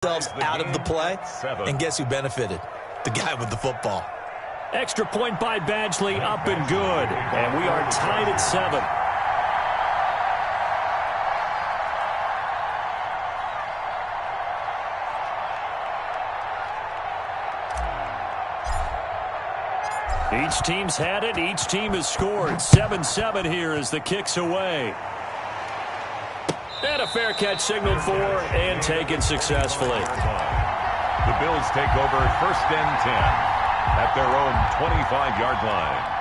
themselves out of the play, and guess who benefited? The guy with the football. Extra point by Badgley, up and good. And we are tied at 7. Each team's had it. Each team has scored. 7-7 here as the kick's away. And a fair catch signaled for and taken successfully. The Bills take over 1st and 10 at their own 25-yard line.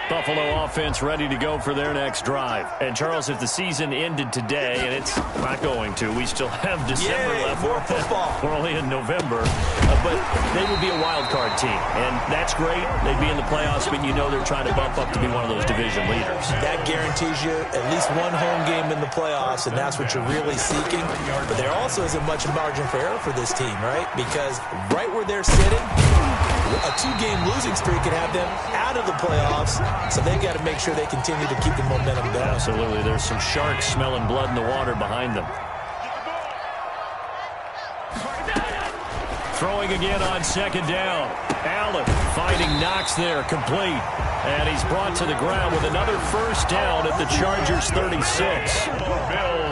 Buffalo offense ready to go for their next drive. And, Charles, if the season ended today, and it's not going to, we still have December left. More football. We're only in November. But they would be a wild card team. And that's great. They'd be in the playoffs, but you know they're trying to bump up to be one of those division leaders. That guarantees you at least one home game in the playoffs, and that's what you're really seeking. But there also isn't much margin for error for this team, right? Because right where they're sitting, a 2-game losing streak could have them out of the playoffs, so they've got to make sure they continue to keep the momentum going. Absolutely. There's some sharks smelling blood in the water behind them. Throwing again on 2nd down. Allen fighting Knox there, complete. And he's brought to the ground with another 1st down at the Chargers' 36.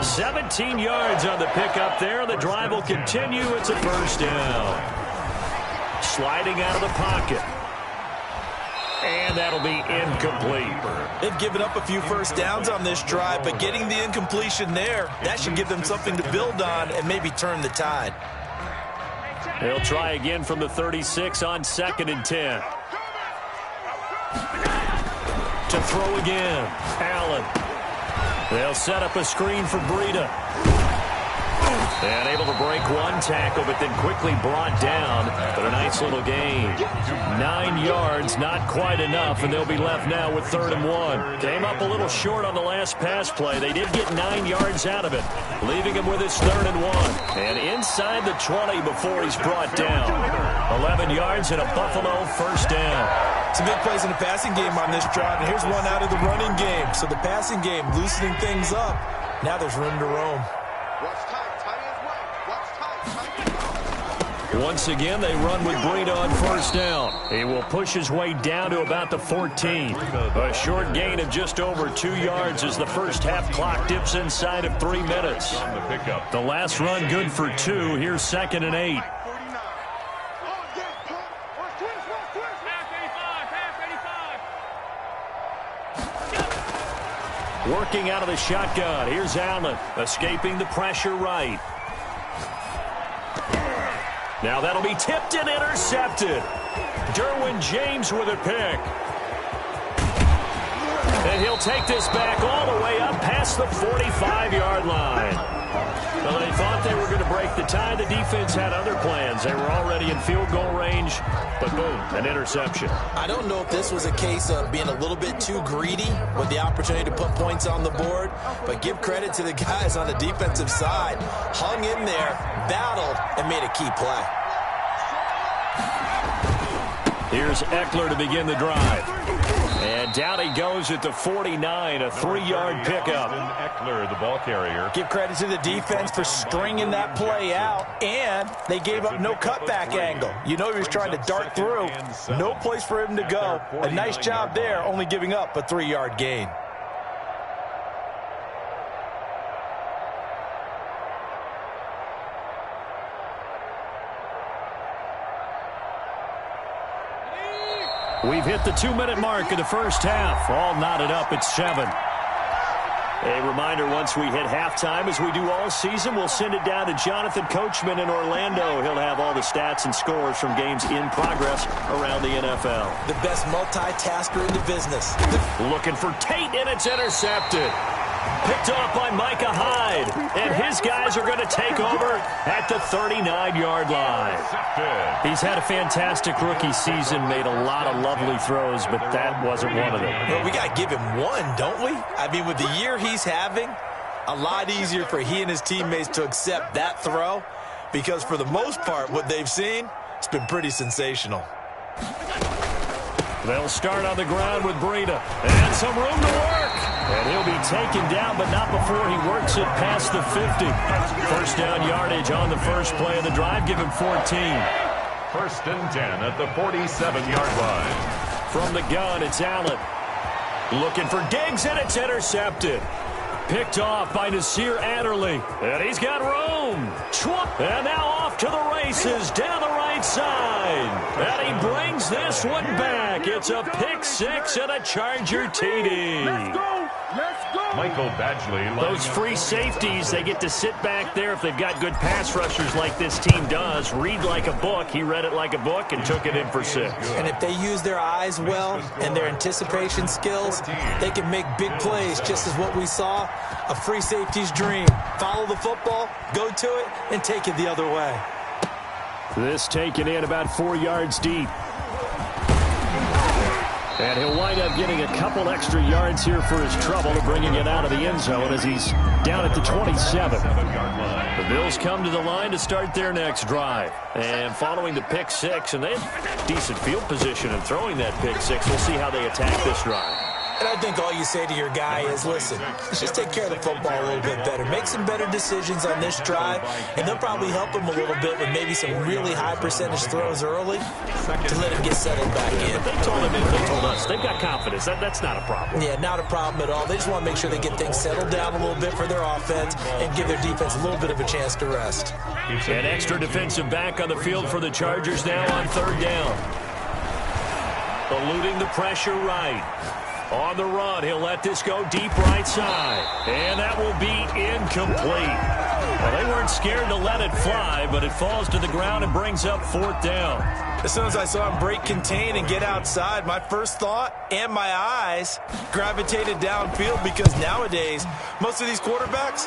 17 yards on the pickup there. The drive will continue. It's a 1st down. Sliding out of the pocket. And that'll be incomplete. They've given up a few 1st downs on this drive, but getting the incompletion there, that should give them something to build on and maybe turn the tide. They'll try again from the 36 on 2nd and 10. To throw again. Allen. They'll set up a screen for Breida. And able to break one tackle, but then quickly brought down. But a nice little gain. 9 yards, not quite enough, and they'll be left now with 3rd and 1. Came up a little short on the last pass play. They did get 9 yards out of it, leaving him with his 3rd and 1. And inside the 20 before he's brought down. 11 yards and a Buffalo 1st down. Some big plays in the passing game on this drive, and here's one out of the running game. So the passing game loosening things up. Now there's room to roam. Once again, they run with Breida on 1st down. He will push his way down to about the 14. A short gain of just over 2 yards as the first half clock dips inside of 3 minutes. The last run good for 2. Here's 2nd and 8. Working out of the shotgun. Here's Allen, escaping the pressure right. Now that'll be tipped and intercepted. Derwin James with a pick. And he'll take this back all the way up past the 45-yard line. Well, they thought they were going to break the tie. The defense had other plans. They were already in field goal range, but boom, an interception. I don't know if this was a case of being a little bit too greedy with the opportunity to put points on the board, but give credit to the guys on the defensive side. Hung in there, battled, and made a key play. Here's Eckler to begin the drive. And down he goes at the 49, a 3-yard pickup. Eckler, the ball carrier. Give credit to the defense for stringing that play out, and they gave up no cutback angle. You know he was trying to dart through. No place for him to go. A nice job there, only giving up a 3-yard gain. We've hit the 2-minute mark of the first half. All knotted up at 7. A reminder, once we hit halftime, as we do all season, we'll send it down to Jonathan Coachman in Orlando. He'll have all the stats and scores from games in progress around the NFL. The best multitasker in the business. Looking for Tate, and it's intercepted. Picked off by Micah Hyde. And his guys are going to take over at the 39-yard line. He's had a fantastic rookie season, made a lot of lovely throws, but that wasn't one of them. Well, we got to give him one, don't we? I mean, with the year he's having, a lot easier for he and his teammates to accept that throw, because for the most part, what they've seen, it's been pretty sensational. They'll start on the ground with Breida. And some room to work. And he'll be taken down, but not before he works it past the 50. First down yardage on the first play of the drive. Give him 14. First and 10 at the 47-yard line. From the gun, it's Allen. Looking for Diggs, and it's intercepted. Picked off by Nasir Adderley. And he's got room. And now off to the races down the right side. And he brings this one back. It's a pick six and a Charger TD. Let's go. Let's go. Michael Badgley. Those free safeties, they get to sit back there if they've got good pass rushers like this team does. Read like a book. He read it like a book and took it in for 6. And if they use their eyes well and their anticipation skills, they can make big plays, just as what we saw. A free safety's dream. Follow the football, go to it, and take it the other way. This taken in about 4 yards deep. And he'll wind up getting a couple extra yards here for his trouble, bringing it out of the end zone as he's down at the 27. The Bills come to the line to start their next drive. And following the pick six, and they have decent field position in throwing that pick six. We'll see how they attack this drive. And I think all you say to your guy is, listen, let's just take care of the football a little bit better. Make some better decisions on this drive, and they'll probably help him a little bit with maybe some really high percentage throws early to let him get settled back in. But they told him, if they told us, they've got confidence. That's not a problem. Yeah, not a problem at all. They just want to make sure they get things settled down a little bit for their offense and give their defense a little bit of a chance to rest. An extra defensive back on the field for the Chargers now on third down. Eluding the pressure right. On the run, he'll let this go deep right side. And that will be incomplete. Well, they weren't scared to let it fly, but it falls to the ground and brings up fourth down. As soon as I saw him break contain and get outside, my first thought and my eyes gravitated downfield, because nowadays, most of these quarterbacks,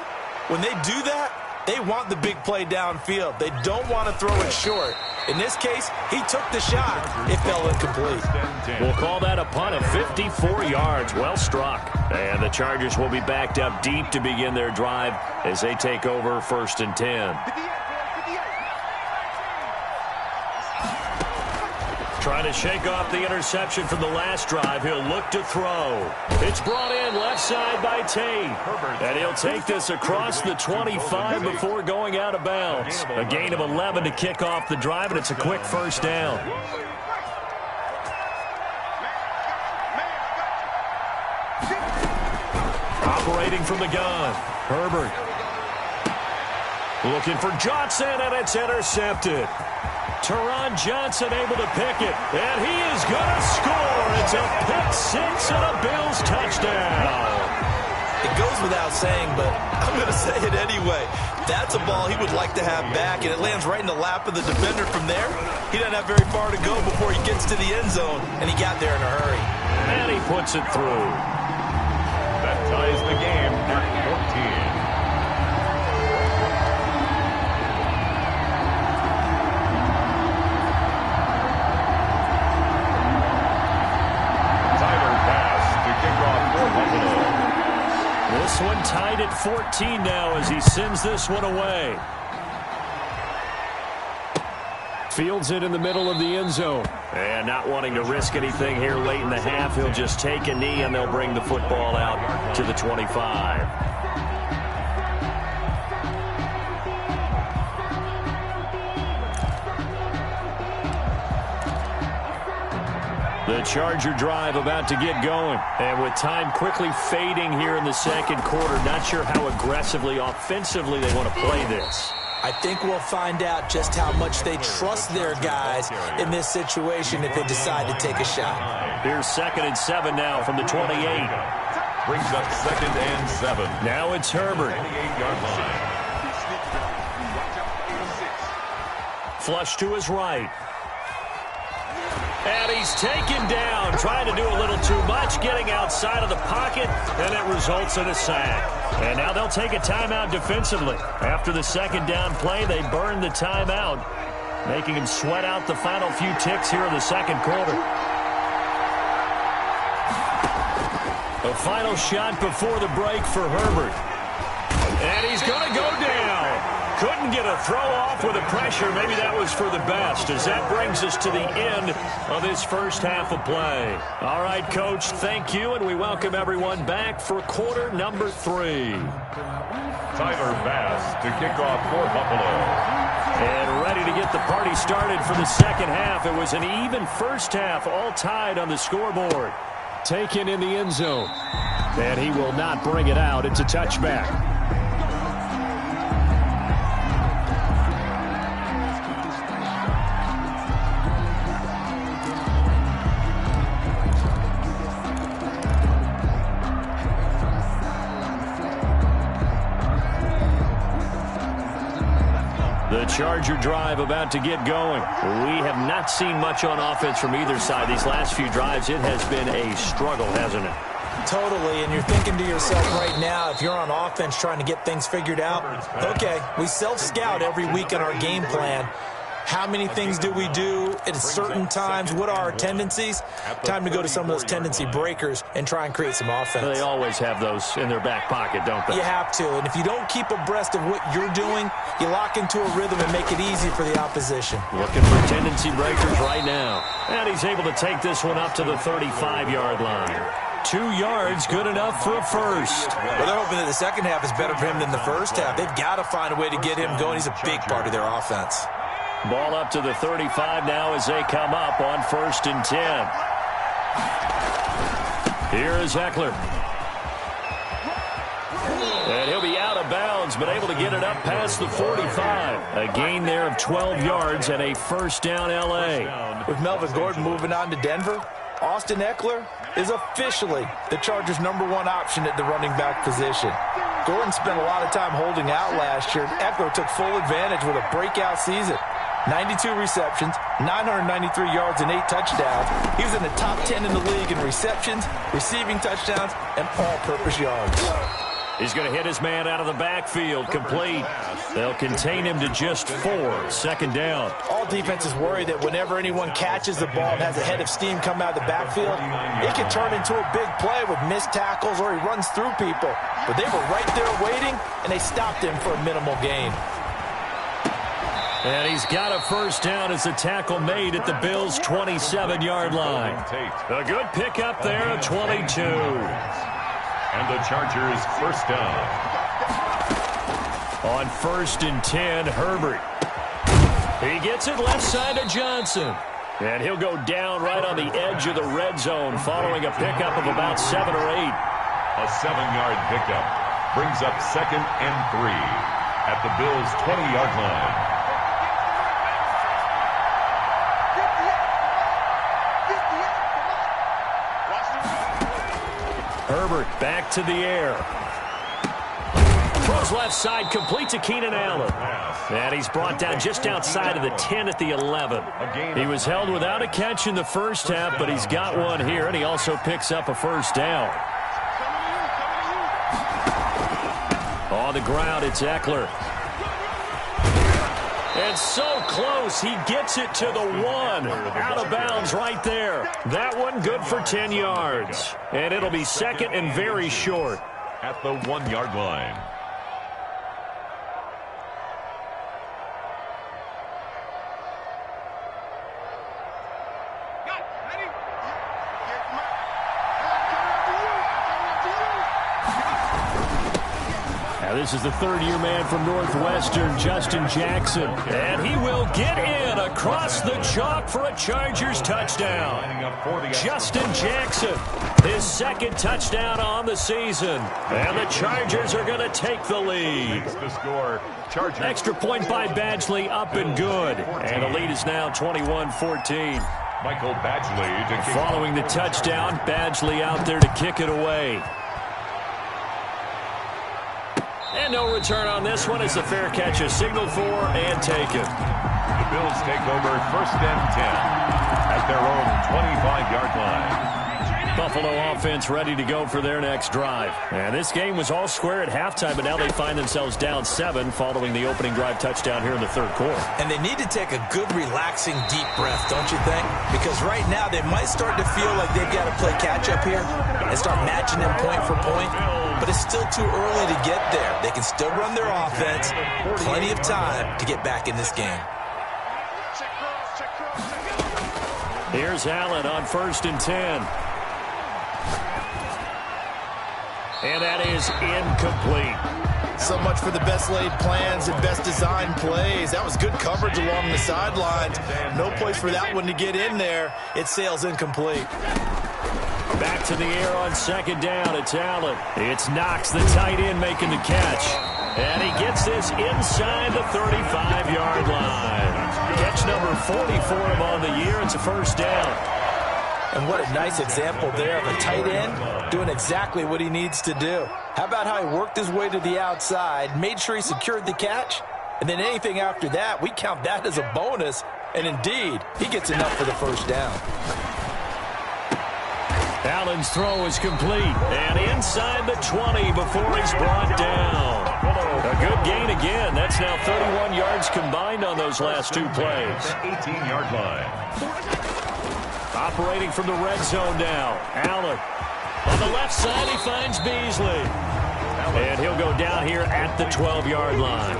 when they do that, they want the big play downfield. They don't want to throw it short. In this case, he took the shot. It fell incomplete. We'll call that a punt of 54 yards. Well struck. And the Chargers will be backed up deep to begin their drive as they take over first and 10. Trying to shake off the interception from the last drive. He'll look to throw. It's brought in left side by Tate. And he'll take this across the 25 before going out of bounds. A gain of 11 to kick off the drive, and it's a quick first down. Operating from the gun. Herbert. Looking for Johnson, and it's intercepted. Teron Johnson able to pick it, and he is going to score. It's a pick six and a Bills touchdown. It goes without saying, but I'm going to say it anyway. That's a ball he would like to have back, and it lands right in the lap of the defender from there. He doesn't have very far to go before he gets to the end zone, and he got there in a hurry. And he puts it through. That ties the game at 14. This one tied at 14 now as he sends this one away. Fields it in the middle of the end zone. And not wanting to risk anything here late in the half, he'll just take a knee and they'll bring the football out to the 25. The Charger drive about to get going. And with time quickly fading here in the second quarter, not sure how aggressively, offensively they want to play this. I think we'll find out just how much they trust their guys in this situation if they decide to take a shot. Here's 2nd and 7 now from the 28. Brings up 2nd and 7. Now it's Herbert. 28-yard line. Flush to his right. And he's taken down, trying to do a little too much, getting outside of the pocket, and it results in a sack. And now they'll take a timeout defensively. After the second down play, they burn the timeout, making him sweat out the final few ticks here in the second quarter. A final shot before the break for Herbert. And he's going to go down. Couldn't get a throw off with the pressure. Maybe that was for the best, as that brings us to the end of this first half of play. All right, Coach, thank you, and we welcome everyone back for quarter number 3. Tyler Bass to kick off for Buffalo. And ready to get the party started for the second half. It was an even first half, all tied on the scoreboard. Taken in the end zone. And he will not bring it out. It's a touchback. The Charger drive about to get going. We have not seen much on offense from either side. These last few drives, it has been a struggle, hasn't it? Totally, and you're thinking to yourself right now, if you're on offense trying to get things figured out, okay, we self-scout every week in our game plan. How many things do we do at certain times? What are our tendencies? Time to go to some of those tendency breakers and try and create some offense. They always have those in their back pocket, don't they? You have to, and if you don't keep abreast of what you're doing, you lock into a rhythm and make it easy for the opposition. Looking for tendency breakers right now. And he's able to take this one up to the 35-yard line. 2 yards, good enough for a first. Well, they're hoping that the second half is better for him than the first half. They've got to find a way to get him going. He's a big part of their offense. Ball up to the 35 now as they come up on 1st and 10. Here is Eckler. And he'll be out of bounds, but able to get it up past the 45. A gain there of 12 yards and a first down L.A. With Melvin Gordon moving on to Denver, Austin Eckler is officially the Chargers' #1 option at the running back position. Gordon spent a lot of time holding out last year. Eckler took full advantage with a breakout season. 92 receptions, 993 yards, and 8 touchdowns. He was in the top 10 in the league in receptions, receiving touchdowns, and all-purpose yards. He's going to hit his man out of the backfield, complete. They'll contain him to just 4, second down. All defenses worry that whenever anyone catches the ball and has a head of steam come out of the backfield, it can turn into a big play with missed tackles or he runs through people. But they were right there waiting, and they stopped him for a minimal gain. And he's got a first down as the tackle made at the Bills' 27-yard line. A good pickup there at 22. And the Chargers first down. On 1st and 10, Herbert. He gets it left side to Johnson. And he'll go down right on the edge of the red zone following a pickup of about 7 or 8. A 7-yard pickup brings up 2nd and 3 at the Bills' 20-yard line. Herbert back to the air. Throws left side, complete to Keenan Allen. And he's brought down just outside of the 10 at the 11. He was held without a catch in the first half, but he's got one here, and he also picks up a first down. On the ground, it's Eckler. And so close, he gets it to the 1. Out of bounds right there. That one good for 10 yards. And it'll be second and very short. At the 1-yard line. This is the third-year man from Northwestern, Justin Jackson. And he will get in across the chalk for a Chargers touchdown. Justin Jackson, his second touchdown on the season. And the Chargers are going to take the lead. Extra point by Badgley, up and good. And the lead is now 21-14. Michael Badgley to kick. Following the touchdown, Badgley out there to kick it away. And no return on this one as the fair catch is signaled for and taken. The Bills take over 1st and 10 at their own 25-yard line. Buffalo offense ready to go for their next drive. And this game was all square at halftime, but now they find themselves down 7 following the opening drive touchdown here in the third quarter. And they need to take a good, relaxing, deep breath, don't you think? Because right now they might start to feel like they've got to play catch-up here and start matching them point for point. But it's still too early to get there. They can still run their offense, plenty of time to get back in this game. Here's Allen on 1st and 10. And that is incomplete. So much for the best laid plans and best designed plays. That was good coverage along the sidelines. No place for that one to get in there. It sails incomplete. Back to the air on 2nd down. It's Allen. It's Knox, the tight end, making the catch. And he gets this inside the 35-yard line. Catch number 40 for him on the year. It's a 1st down. And what a nice example there of a tight end doing exactly what he needs to do. How about how he worked his way to the outside, made sure he secured the catch, and then anything after that, we count that as a bonus. And indeed, he gets enough for the 1st down. Allen's throw is complete. And inside the 20 before he's brought down. A good gain again. That's now 31 yards combined on those last 2 plays. 18-yard line. Operating from the red zone now. Allen. On the left side, he finds Beasley. And he'll go down here at the 12-yard line.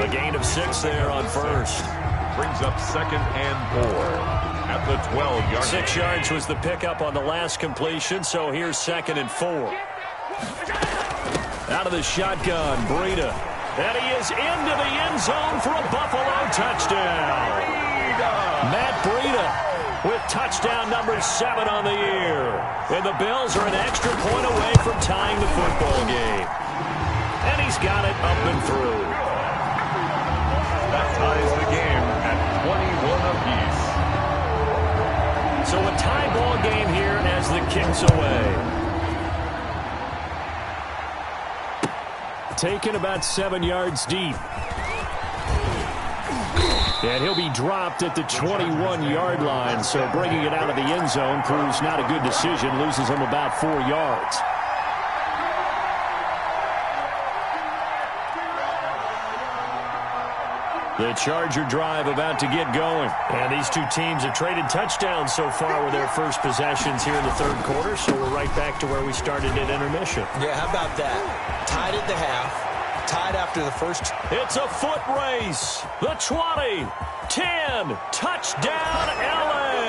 A gain of 6 there on 1st. Brings up 2nd and 4 at the 12-yard line. 6 yards was the pickup on the last completion, so here's 2nd and 4. Out of the shotgun, Breida. And he is into the end zone for a Buffalo touchdown. Matt Breida with touchdown number 7 on the year. And the Bills are an extra point away from tying the football game. And he's got it up and through. That ties the game at 21 apiece. So a tie ball game here as the kick's away. Taken about 7 yards deep. And he'll be dropped at the 21-yard line, so bringing it out of the end zone proves not a good decision, loses him about 4 yards. The Charger drive about to get going. And these two teams have traded touchdowns so far with their first possessions here in the 3rd quarter, so we're right back to where we started at intermission. Yeah, how about that? Tied at the half. Tied after the first. It's a foot race. The 20, 10, touchdown LA.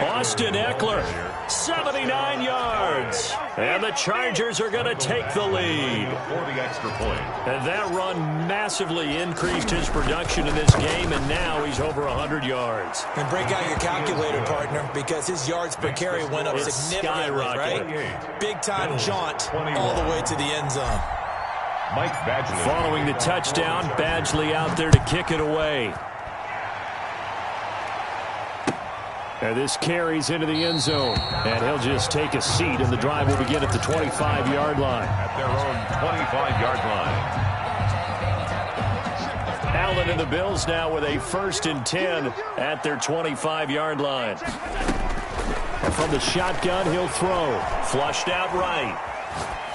Austin Eckler, 79 yards. And the Chargers are going to take the lead. For the extra point. And that run massively increased his production in this game, and now he's over 100 yards. And break out your calculator, partner, because his yards per carry went up significantly, right? Big-time jaunt all the way to the end zone. Mike Badgley. Following the touchdown, Badgley out there to kick it away. And this carries into the end zone. And he'll just take a seat, and the drive will begin at the 25-yard line. At their own 25-yard line. Allen and the Bills now with a 1st and 10 at their 25-yard line. And from the shotgun, he'll throw. Flushed out right.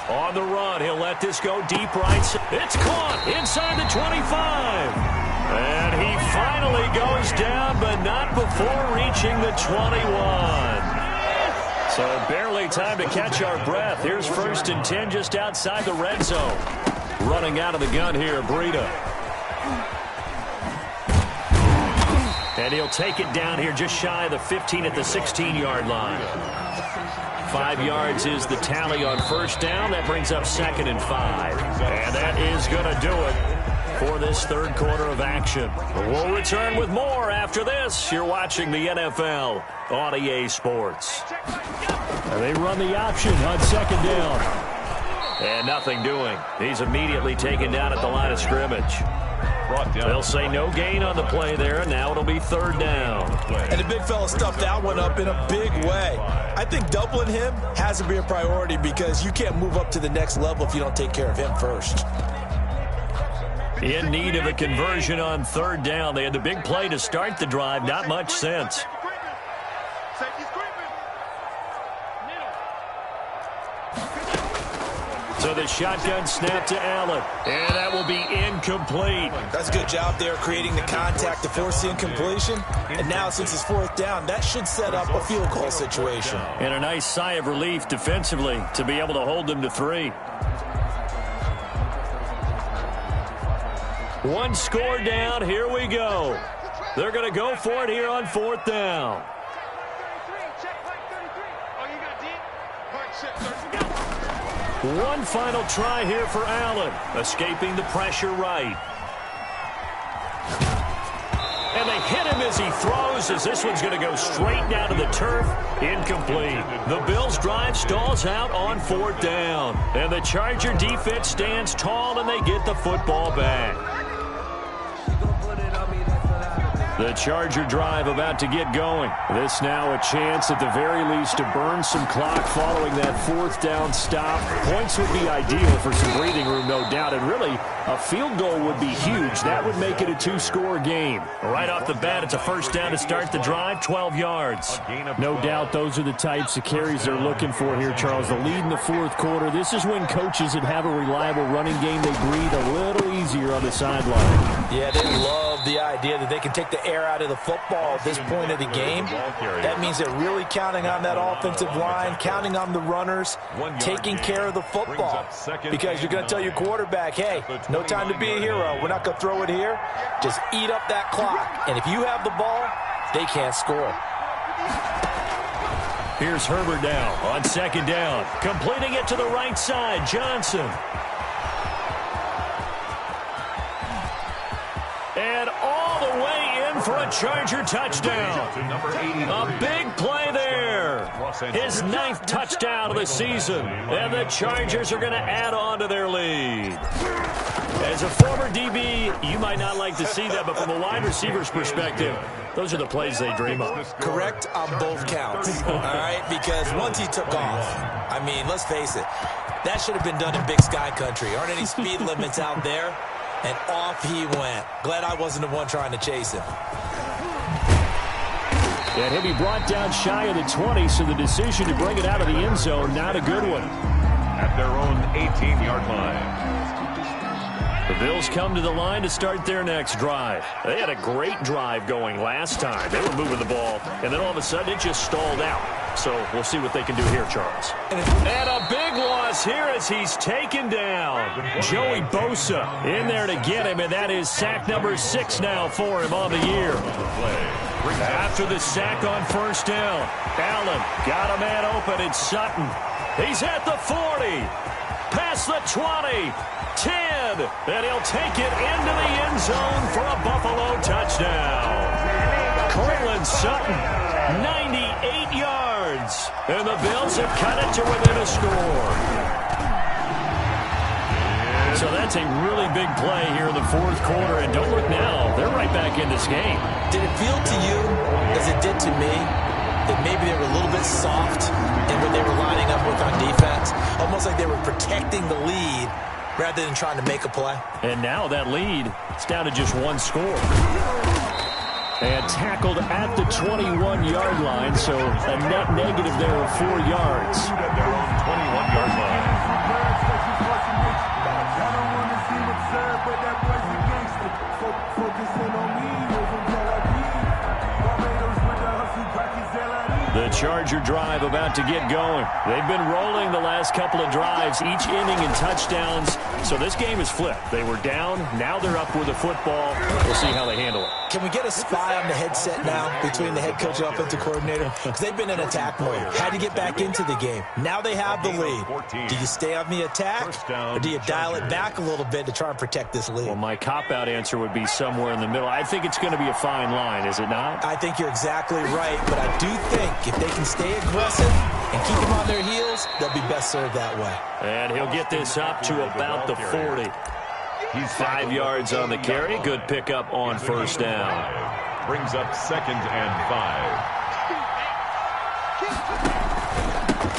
On the run, he'll let this go deep right. It's caught inside the 25. And he finally goes down, but not before reaching the 21. So barely time to catch our breath. Here's 1st and 10 just outside the red zone. Running out of the gun here, Breida. And he'll take it down here just shy of the 15 at the 16-yard line. 5 yards is the tally on 1st down. That brings up 2nd and 5. And that is going to do it for this 3rd quarter of action. We'll return with more after this. You're watching the NFL on EA Sports. And they run the option on 2nd down. And nothing doing. He's immediately taken down at the line of scrimmage. They'll say no gain on the play there. Now it'll be 3rd down. And the big fella stuffed that one up in a big way. I think doubling him has to be a priority because you can't move up to the next level if you don't take care of him first. In need of a conversion on 3rd down. They had the big play to start the drive. Not much sense. So the shotgun snap to Allen. And that will be incomplete. That's a good job there creating the contact to force the incompletion. And now since it's 4th down, that should set up a field goal situation. And a nice sigh of relief defensively to be able to hold them to 3. One score down. Here we go. They're going to go for it here on 4th down. One final try here for Allen. Escaping the pressure right. And they hit him as he throws, as this one's going to go straight down to the turf. Incomplete. The Bills' drive stalls out on 4th down. And the Charger defense stands tall, and they get the football back. The Charger drive about to get going. This now a chance at the very least to burn some clock following that 4th down stop. Points would be ideal for some breathing room, no doubt. And really, a field goal would be huge. That would make it a 2-score game. Right off the bat, it's a 1st down to start the drive, 12 yards. No doubt those are the types of carries they're looking for here, Charles. The lead in the 4th quarter. This is when coaches that have a reliable running game, they breathe a little easier on the sideline. Yeah, they love the idea that they can take the air out of the football at this point of the game. That means they're really counting on that offensive line, counting on the runners, taking care of the football. Because you're going to tell your quarterback, hey, no time to be a hero. We're not going to throw it here. Just eat up that clock. And if you have the ball, they can't score. Here's Herbert now on 2nd down. Completing it to the right side, Johnson. And all the way in for a Charger touchdown. A big play there. His 9th touchdown of the season. And the Chargers are going to add on to their lead. As a former DB, you might not like to see that, but from a wide receiver's perspective, those are the plays they dream of. Correct on both counts, all right? Because once he took off, I mean, let's face it, that should have been done in Big Sky Country. Aren't any speed limits out there? And off he went. Glad I wasn't the one trying to chase him. And he'll be brought down shy of the 20, so the decision to bring it out of the end zone, not a good one. At their own 18-yard line. The Bills come to the line to start their next drive. They had a great drive going last time. They were moving the ball, and then all of a sudden it just stalled out. So we'll see what they can do here, Charles. And a big loss here as he's taken down. Joey Bosa in there to get him, and that is sack number 6 now for him on the year. After the sack on 1st down, Allen got a man open. It's Sutton. He's at the 40, past the 20, 10, and he'll take it into the end zone for a Buffalo touchdown. Cortland Sutton, 98 yards, and the Bills have cut it to within a score. So that's a really big play here in the 4th quarter, and don't look now, they're right back in this game. Did it feel to you, as it did to me, that maybe they were a little bit soft in what they were lining up with on defense? Almost like they were protecting the lead rather than trying to make a play. And now that lead, it's down to just 1 score. And tackled at the 21-yard line, so a net negative there of 4 yards. At their own 21-yard line. The Charger drive about to get going. They've been rolling the last couple of drives, each inning in touchdowns. So this game is flipped. They were down. Now they're up with the football. We'll see how they handle it. Can we get a spy on the headset now between the head coach and offensive coordinator? Because they've been in attack mode. Had to get back into the game. Now they have the lead. Do you stay on the attack, or do you dial it back a little bit to try and protect this lead? Well, my cop-out answer would be somewhere in the middle. I think it's going to be a fine line, is it not? I think you're exactly right, but I do think if they can stay aggressive and keep them on their heels, they'll be best served that way. And he'll get this up to about the 40. He's 5 yards on the carry. Good pickup on 1st down. Brings up 2nd and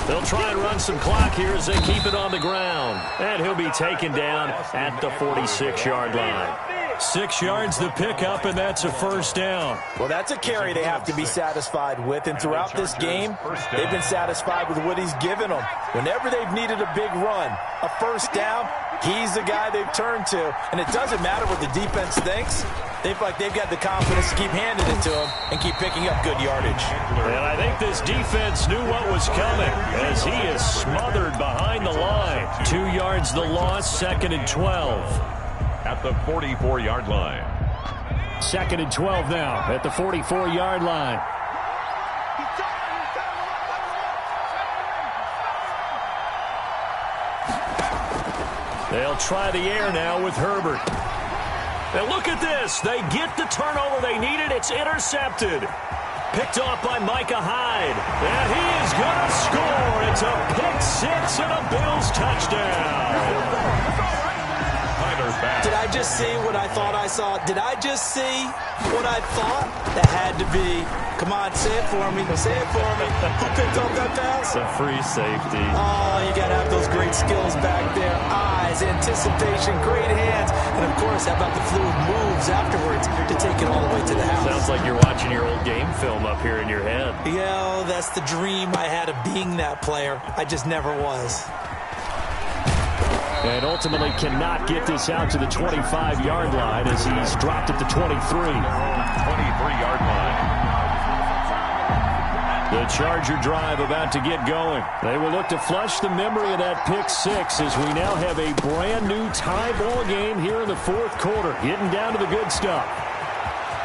5. They'll try and run some clock here as they keep it on the ground. And he'll be taken down at the 46-yard line. 6 yards the pickup, and that's a 1st down. Well, that's a carry they have to be satisfied with, and throughout this game, they've been satisfied with what he's given them. Whenever they've needed a big run, a 1st down, he's the guy they've turned to, and it doesn't matter what the defense thinks. They feel like they've got the confidence to keep handing it to him and keep picking up good yardage. And I think this defense knew what was coming as he is smothered behind the line. 2 yards the loss, 2nd and 12. At at the 44-yard line. 2nd and 12 now at the 44-yard line. They'll try the air now with Herbert. And look at this. They get the turnover they needed. It's intercepted. Picked off by Micah Hyde. And he is going to score. It's a pick-6 and a Bills touchdown. Did I just see what I thought I saw? Did I just see what I thought? That had to be. Come on, say it for me. Say it for me. Who picked up that pass? A free safety. Oh, you got to have those great skills back there. Eyes, anticipation, great hands. And, of course, how about the fluid moves afterwards to take it all the way to the house? Sounds like you're watching your old game film up here in your head. Yeah, that's the dream I had of being that player. I just never was. And ultimately cannot get this out to the 25-yard line as he's dropped at the 23. 23-yard line. The Charger drive about to get going. They will look to flush the memory of that pick-6 as we now have a brand-new tie ball game here in the 4th quarter. Getting down to the good stuff.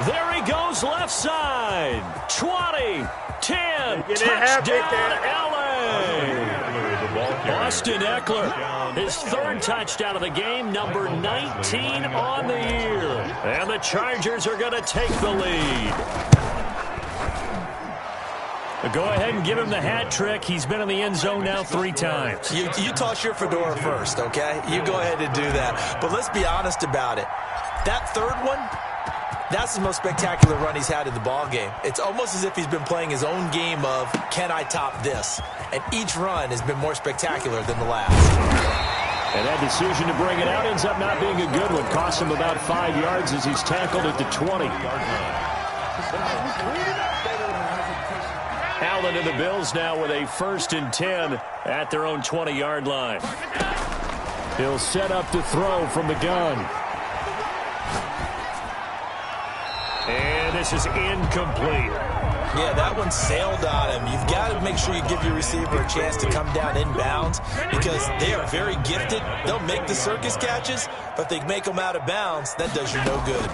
There he goes left side. 20, 10, touchdown LA. Austin Eckler, his 3rd touchdown of the game, number 19 on the year. And the Chargers are going to take the lead. Go ahead and give him the hat trick. He's been in the end zone now 3 times. You toss your fedora first, okay? You go ahead and do that. But let's be honest about it. That 3rd one, that's the most spectacular run he's had in the ball game. It's almost as if he's been playing his own game of, can I top this? And each run has been more spectacular than the last. And that decision to bring it out ends up not being a good one. Costs him about 5 yards as he's tackled at the 20. Allen and the Bills now with a 1st and 10 at their own 20-yard line. He'll set up to throw from the gun. And this is incomplete. Yeah, that one sailed on him. You've got to make sure you give your receiver a chance to come down inbounds because they are very gifted. They'll make the circus catches, but if they make them out of bounds, that does you no good.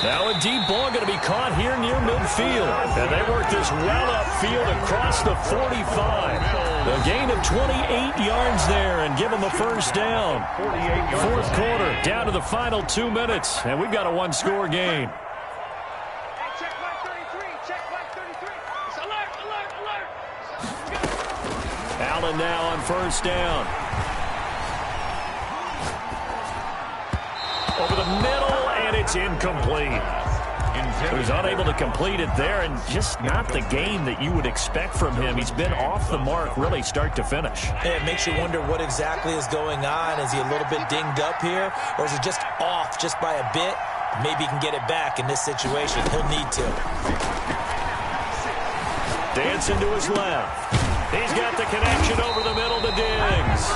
Now a deep ball going to be caught here near midfield. And they work this well upfield across the 45. A gain of 28 yards there and give them a 1st down. 4th quarter, down to the final 2 minutes. And we've got a 1-score game. Check mark 33. Check mark 33. It's alert, alert, alert. Allen now on 1st down. Over the middle, and it's incomplete. He was unable to complete it there, and just not the game that you would expect from him. He's been off the mark really start to finish. It makes you wonder what exactly is going on. Is he a little bit dinged up here, or is it just off just by a bit? Maybe he can get it back in this situation. He'll need to. Dancing to his left. He's got the connection over the middle to Diggs.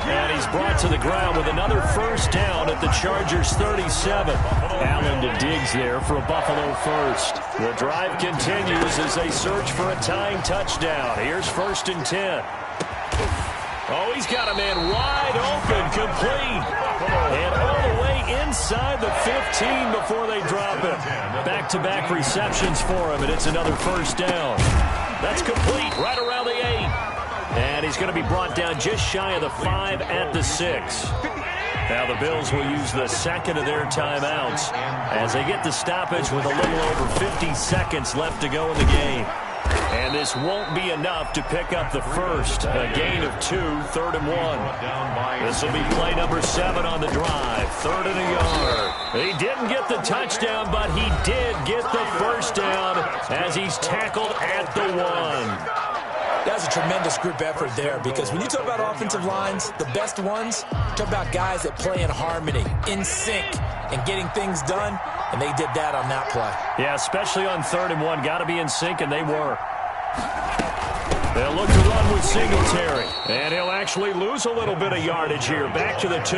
And he's brought to the ground with another 1st down at the Chargers 37. Allen to Diggs there for a Buffalo 1st. The drive continues as they search for a tying touchdown. Here's 1st and 10. Oh, he's got a man wide open, complete. And all the way inside the 15 before they drop it. Back-to-back receptions for him, and it's another 1st down. That's complete right around the 8. And he's going to be brought down just shy of the 5 at the 6. Now the Bills will use the 2nd of their timeouts as they get the stoppage with a little over 50 seconds left to go in the game. And this won't be enough to pick up the 1st. A gain of 2, 3rd and 1. This will be play number 7 on the drive. 3rd and a yard. He didn't get the touchdown, but he did get the 1st down as he's tackled at the 1. That's a tremendous group effort there because when you talk about offensive lines, the best ones, talk about guys that play in harmony, in sync, and getting things done, and they did that on that play. Yeah, especially on 3rd and 1. Got to be in sync, and they were. They'll look to run with Singletary, and he'll actually lose a little bit of yardage here. Back to the 2.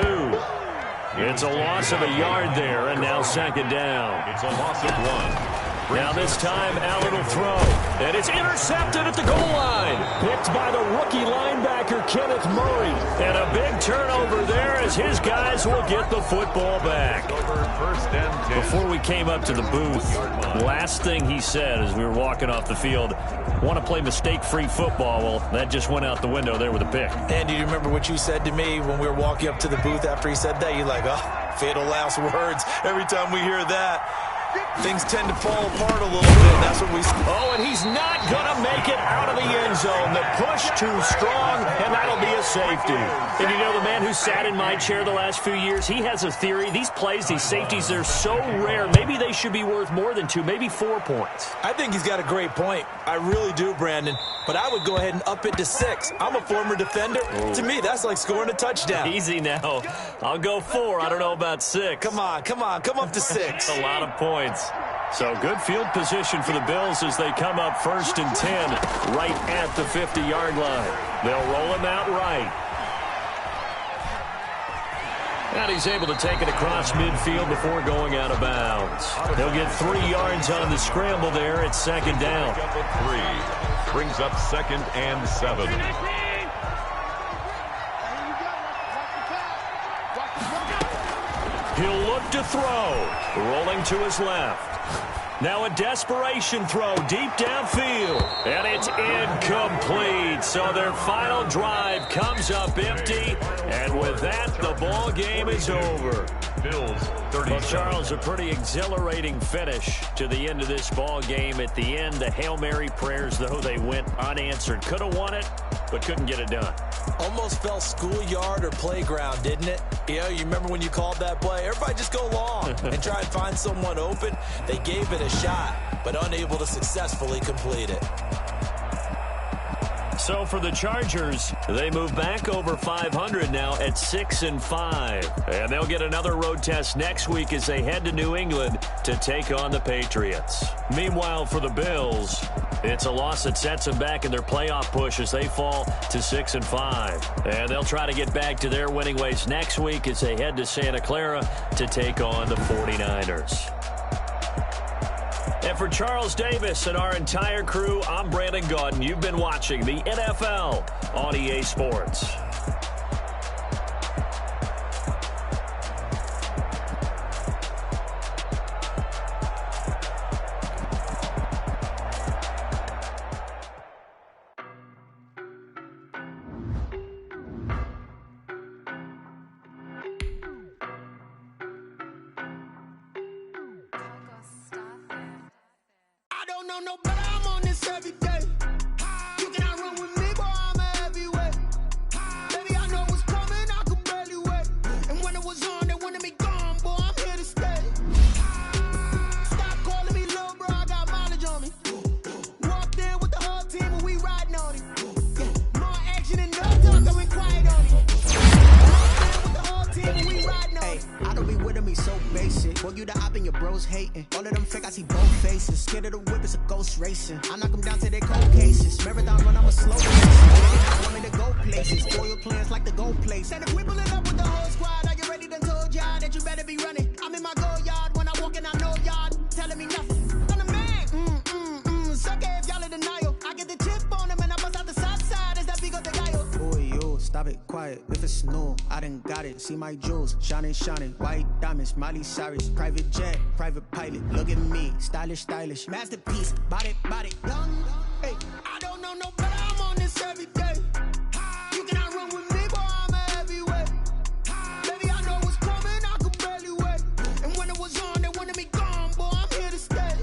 It's a loss of a yard there, and now 2nd down. It's a loss of 1. Now this time, Allen will throw. And it's intercepted at the goal line. Picked by the rookie linebacker, Kenneth Murray. And a big turnover there as his guys will get the football back. Before we came up to the booth, last thing he said as we were walking off the field, want to play mistake-free football. Well, that just went out the window there with a pick. And do you remember what you said to me when we were walking up to the booth after he said that? You're like, oh, fatal last words. Every time we hear that, things tend to fall apart a little bit. That's what we... Oh, and he's not going to make it out of the end zone. The push too strong, and that'll be a safety. And you know, the man who sat in my chair the last few years, he has a theory. These plays, these safeties, they're so rare. Maybe they should be worth more than 2, maybe 4 points. I think he's got a great point. I really do, Brandon. But I would go ahead and up it to 6. I'm a former defender. Ooh. To me, that's like scoring a touchdown. Easy now. I'll go 4. I don't know about 6. Come on. Come up to 6. A lot of points. So good field position for the Bills as they come up 1st and 10 right at the 50-yard line. They'll roll him out right. And he's able to take it across midfield before going out of bounds. He'll get 3 yards on the scramble there at 2nd down. 3 brings up 2nd and 7. He'll look to throw. Rolling to his left. Now a desperation throw deep downfield. And it's incomplete. So their final drive comes up empty. And with that, the ball game is over. Bills 30. Well, Charles, a pretty exhilarating finish to the end of this ball game. At the end, the Hail Mary prayers, though, they went unanswered. Could have won it, but couldn't get it done. Almost felt schoolyard or playground, didn't it? You know, you remember when you called that play? Everybody just go long and try and find someone open. They gave it a shot, but unable to successfully complete it. So for the Chargers, they move back over 500 now at 6-5. And they'll get another road test next week as they head to New England to take on the Patriots. Meanwhile, for the Bills, it's a loss that sets them back in their playoff push as they fall to 6-5. And they'll try to get back to their winning ways next week as they head to Santa Clara to take on the 49ers. And for Charles Davis and our entire crew, I'm Brandon Gaudin. You've been watching the NFL on EA Sports. No, but I'm on this every day. You cannot run with me, boy, I'm a heavyweight. Baby, I know what's coming, I could barely wait. And when it was on, they wanted me gone, boy, I'm here to stay. Stop calling me little bro, I got mileage on me. Walked in with the whole team and we riding on it. Yeah, more action than no talk, I went quiet on it. Walked in with the whole team and we riding on it. I don't be with me so basic. Boy, you the op and your bros hating. All of them fake, I see both faces. Scared of the whip, it's a ghost racing. I knock them down to their cold cases. Marathon run, I'm a slow racer. I want me to go places. Spoil plans like the go place. And if we pulling up with the whole squad, are you ready? Done told y'all that you better be running. I'm in my go yard. When I walk in, I know y'all telling me nothing. I'm the man. Suck it if y'all in denial. I get the chip on them and I bust out the south side. Is that Vigo de Gallo? Boy, yo, stop it, quiet. If it's snow, I done got it. See my jewels, shining. White diamonds, Miley Cyrus. Private jet, private pilot. Look at me, stylish. Masterpiece, body, young. Hey, I don't know no better. I'm on this every day. You cannot run with me, boy, I'm a heavyweight. Baby, I know what's coming, I could barely wait. And when it was on, they wanted me gone, boy, I'm here to stay.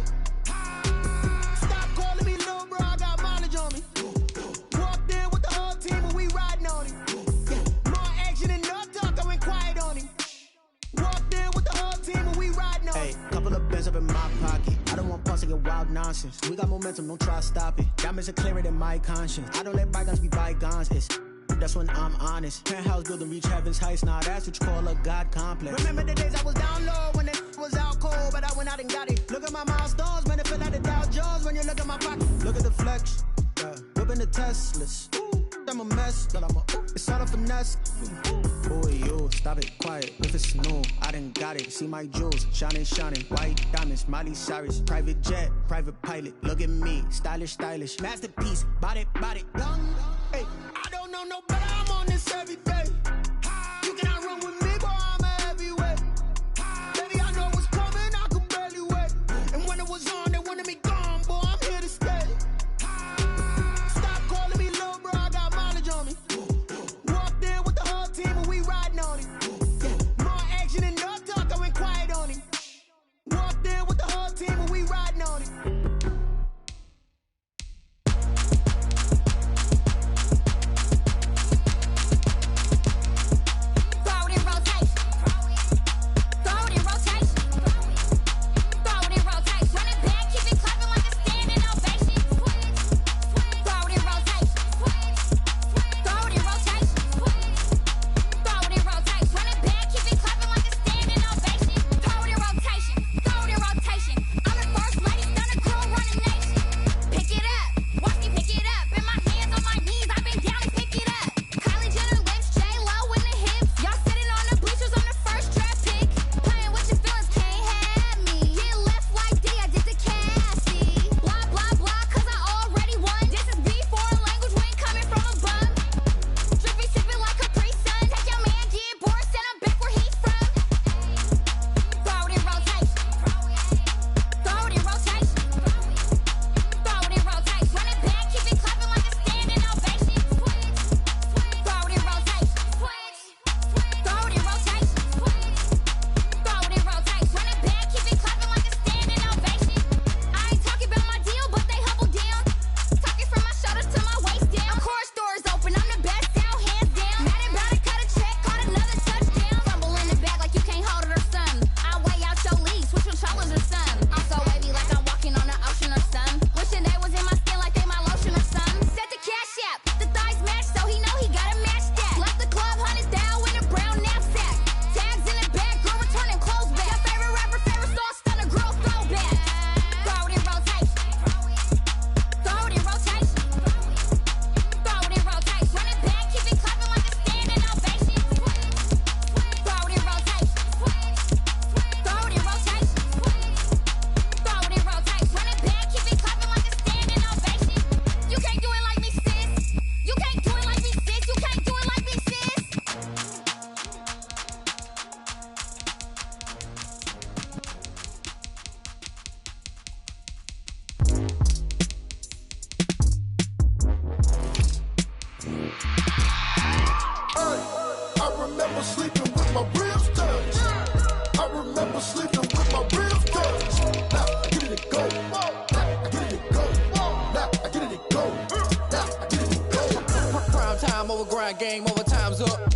Stop calling me little bro, I got mileage on me. Walked in with the whole team and we riding on it. Yeah, more action than no talk, I went quiet on it. Walked in with the whole team and we riding on it. Hey, couple of bands up in my pocket. I don't want pause to get wild nonsense. We got momentum, don't try to stop it. Diamonds are clearer than my conscience. I don't let bygones be bygones. It's that's when I'm honest. Penthouse building reach heaven's heights. Nah, that's what you call a God complex. Remember the days I was down low when it was out cold, but I went out and got it. Look at my milestones, man, it feel like the Dow Jones when you look at my pocket. Look at the flex, whipping the Teslas. Ooh. I'm a mess, but it's all a finesse. Boy, you, stop it, quiet, if it's new, I done got it, see my jewels, shining, white diamonds, Miley Cyrus, private jet, private pilot, look at me, stylish, masterpiece, body, young, hey, I don't know no better, I'm on this every day, you cannot run with me, boy, I'm a heavyweight, baby, I know what's coming, I could barely wait, and when it was on, they wanted me gone, boy, I'm here to stay, stop calling me little bro, I got mileage on me. Team and we riding on it. Yeah. More action and no talk, I went quiet on him. Walked in with the whole team and we riding on it. Game over, time's up.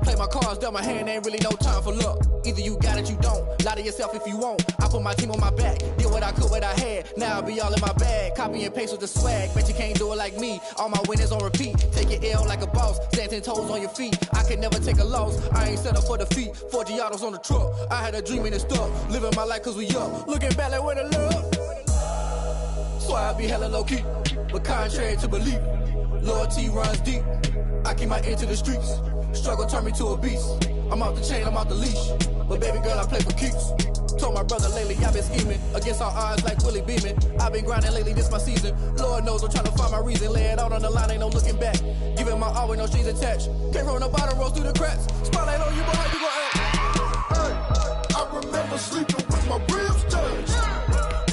Play my cards, dealt my hand, ain't really no time for luck. Either you got it, you don't. Lie to yourself if you won't. I put my team on my back, did what I could, what I had. Now I'll be all in my bag, copy and paste with the swag. Bet you can't do it like me. All my winners on repeat. Take your L like a boss, stand 10 toes on your feet. I can never take a loss. I ain't set up for defeat. 4 Giottos on the truck. I had a dream and it stuck. Living my life cause we up. Looking back like where the love. So I be hella low key, but contrary to belief, loyalty runs deep. I keep my ear to the streets. Struggle turned me to a beast. I'm off the chain, I'm off the leash. But baby girl, I play for keeps. Told my brother lately, I've been scheming against all odds like Willie Beeman. I've been grinding lately, this my season. Lord knows I'm trying to find my reason. Lay it out on the line, ain't no looking back. Giving my all with no strings attached. Came from the bottom, rose through the cracks. Spotlight on you, boy, how you gon' act? Hey, I remember sleeping with my ribs touched.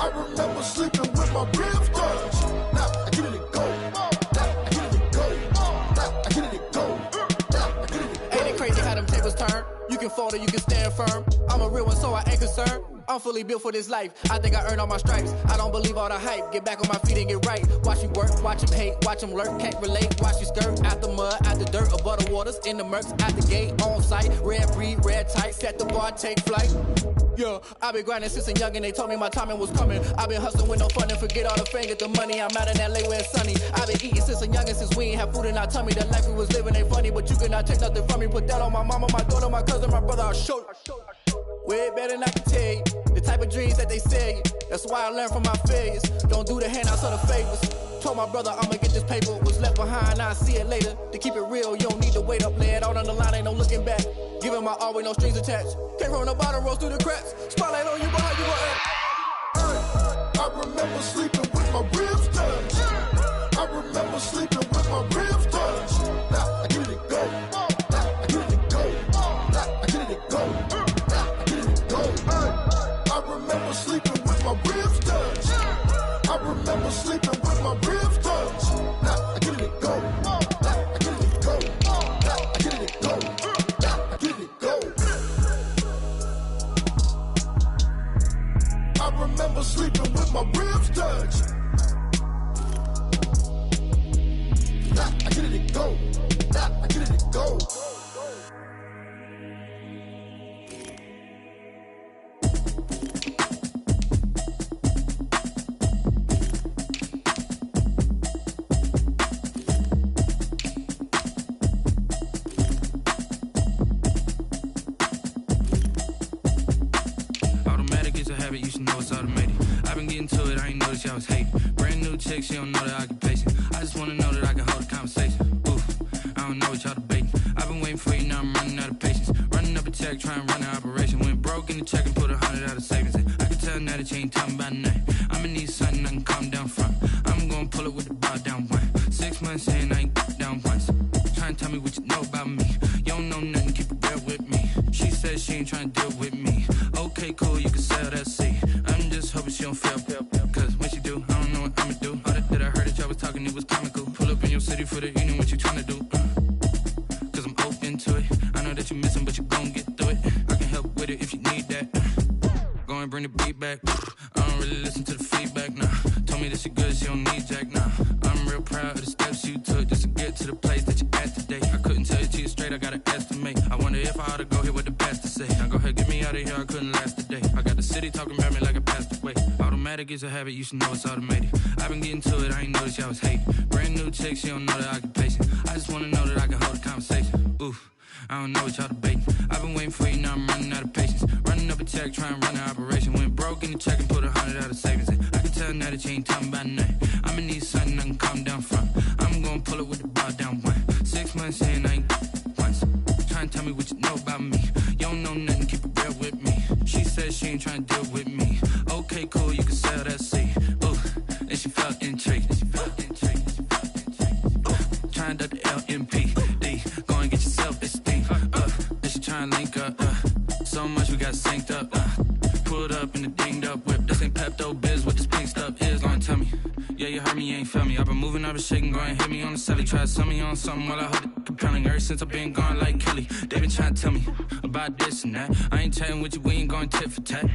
I remember sleeping with my ribs touched. Now I get it and go. Now I get it and go. Now I get it and go. Now I get it and go. Ain't it crazy how them tables turn? You can fold or you can stand firm. I'm a real one, so I ain't concerned. I'm fully built for this life. I think I earned all my stripes. I don't believe all the hype. Get back on my feet and get right. Watch you work, watch him hate, watch him lurk. Can't relate, watch you skirt. Out the mud, out the dirt, above the waters, in the murks, out the gate, on site. Red breed, red tight, set the bar, take flight. Yeah, I been grinding since a youngin', they told me my timing was coming. I been hustling with no fun and forget all the fame, get the money. I'm out in LA where it's sunny. I been eating since a youngin', since we ain't have food in our tummy. The life we was living ain't funny, but you cannot take nothing from me. Put that on my mama, my daughter, my cousin, my brother, I'll show you. Way better than I can tell you. The type of dreams that they sell you. That's why I learned from my failures. Don't do the handouts or the favors. Told my brother I'ma get this paper, was left behind, I'll see it later. To keep it real, you don't need to wait up, lay it out on the line, ain't no looking back. Giving my all with no strings attached. Came from the bottom, rose through the cracks. Spotlight on you, but how you gon' act? I remember sleeping with my ribs touched. I remember sleeping with my ribs touched. Now I get it go. Now I get it go. Now I get it go. Now I get it go. I remember sleeping with my ribs touched. I remember sleeping with my ribs touched. Now I get it go. Now I get it go. Now I get it go. Now I get it go. I remember sleeping with my ribs touched. Now I get it go. Now I get it go. You should know it's automated. I've been getting to it, I ain't noticed y'all was hating. Brand new chick, she don't know the occupation. I just wanna know that I can hold a conversation. Oof, I don't know what y'all debating. I've been waiting for you, now I'm running out of patience. Running up a check, trying to run an operation. Went broke in the check and put 100 out of savings in. I can tell now that you ain't talking about nothing. I'ma need something I can calm down from. I'm gonna pull it with the bar down one. 6 months in, I ain't down once. Trying to tell me what you know about me. You don't know nothing, keep it real with me. She said she ain't trying to deal with me. Okay, cool, you can sell that seat. I'm just hoping she don't fail. Cause when she do, I don't know what I'ma do. All that I heard that y'all was talking, it was comical. Pull up in your city for the evening, what you tryna do? Cause I'm open to it. I know that you missing, but you gon' get through it. I can help with it if you need that. Go and bring the beat back. I don't really listen to the feedback, nah. Told me that she good, she don't need jack, nah. I'm real proud of the steps you took just to get to the place that you at today. I couldn't tell you to you straight, I gotta estimate. I wonder if I ought to go here with the pastor say. Now go ahead, get me out of here, I couldn't last today. I got the city talking about me like I passed away. Automatic is a habit, you should know it's automated. I've been getting to it, I ain't noticed y'all was hating. Brand new chick, she don't know the occupation. I just wanna know that I can hold a conversation. Oof, I don't know what y'all debating. I've been waiting for you, now I'm running out of patience. Running up a check, trying to run an operation. Went broke in the check and put 100 out of savings in. I can tell now that you ain't talking about nothing. I'ma need something I can calm down from. I'm gonna pull it with the bar down one. 6 months in, I ain't once. Trying to tell me what you know about me. You don't know nothing, keep it real with me. She said she ain't trying to deal with me. Okay, cool, you can sell that seat. Ooh, and she felt intrigued. Trying to the LMPD. Go and get your self-esteem. And she trying to link up. So much we got synced up. Pulled up in the dinged up whip. This ain't Pepto-Biz, what this pink stuff is. Go and tell me. Yeah, you heard me, you ain't felt me. I've been moving, I've been shaking, go and hit me on the celly. Try to sell me on something while I hold it compelling. Ever since I've been gone like Kelly, they been trying to tell me about this and that. I ain't chatting with you, we ain't going tit for tat.